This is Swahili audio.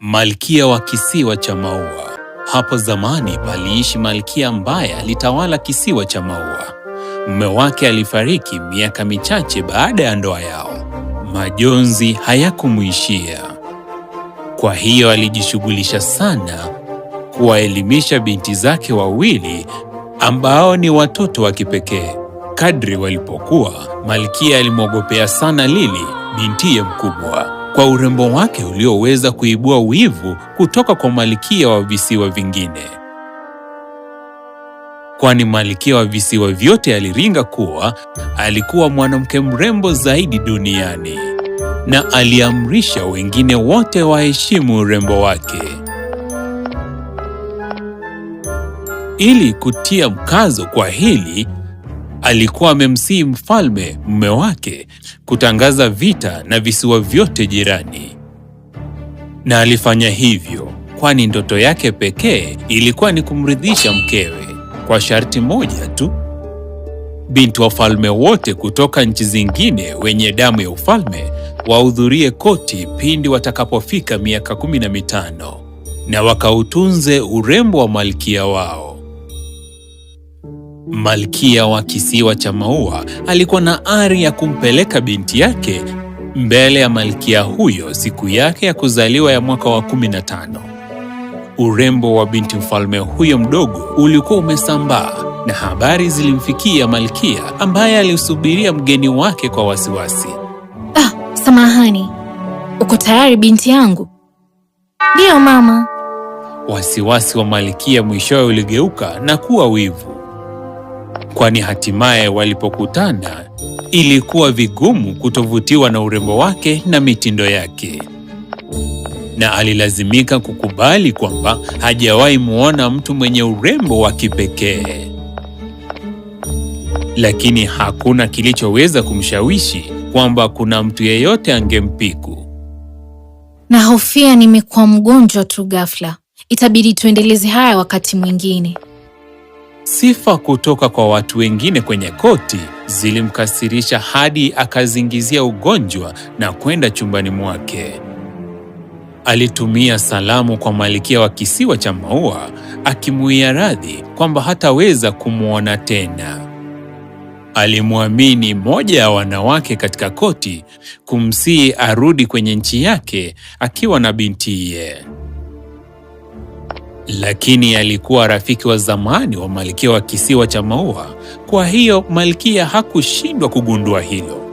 Malkia wa kisiwa cha maua. Hapo zamani paliishi malkia ambaye alitawala kisiwa cha maua. Mume wake alifariki miaka michache baada ya ndoa yao. Majonzi hayakumuishia. Kwa hiyo alijishughulisha sana kuwaelimisha binti zake wawili ambao ni watoto wa kipekee. Kadri walipokuwa, malkia alimwogopea sana Lily, bintiye mkubwa, kwa urembo wake ulioweza kuibua wivu kutoka kwa malkia wa visiwa vingine. Kwani malkia wa visiwa vyote aliringa kuwa alikuwa mwanamke mrembo zaidi duniani, na aliamrisha wengine wote waheshimu urembo wake. Ili kutia mkazo kwa hili, alikuwa amemsihi mfalme mume wake kutangaza vita na visiwa vyote jirani. Na alifanya hivyo kwani ndoto yake pekee ilikuwa ni kumridhisha mkewe, kwa sharti moja tu: binti wafalme wote kutoka nchi zingine wenye damu ya ufalme wahudhurie koti pindi watakapofika miaka 15 na wakautunze urembo wa malkia wao. Malkia wa kisiwa cha maua alikuwa na ari ya kumpeleka binti yake mbele ya malkia huyo siku yake ya kuzaliwa ya mwaka wa 15. Urembo wa binti mfalme huyo mdogo ulikuwa umesambaa, na habari zilimfikia malkia ambaye alisubiria mgeni wake kwa wasiwasi. Samahani, uko tayari binti yangu? Ndiyo mama. Wasiwasi wa malkia mwishowe uligeuka na kuwa wivu, kwani hatimaye walipokutana ilikuwa vigumu kutovutiwa na urembo wake na mitindo yake, na alilazimika kukubali kwamba hajawahi muona mtu mwenye urembo wa kipekee. Lakini hakuna kilichoweza kumshawishi kwamba kuna mtu yeyote angempiku. Nahofia nimekuwa mgonjwa tu ghafla. Itabidi tuendeleze haya wakati mwingine. Sifa kutoka kwa watu wengine kwenye koti zilimkasirisha hadi akazingizia ugonjwa na kwenda chumbani mwake. Alitumia salamu kwa malkia wa kisiwa cha maua, akimuia radhi kwamba hataweza kumwona tena. Alimwamini mmoja ya wanawake katika koti kumsihi arudi kwenye nchi yake akiwa na bintiye. Lakini alikuwa rafiki wa zamani wa malkia wa kisiwa cha maua, kwa hiyo malkia hakushindwa kugundua hilo.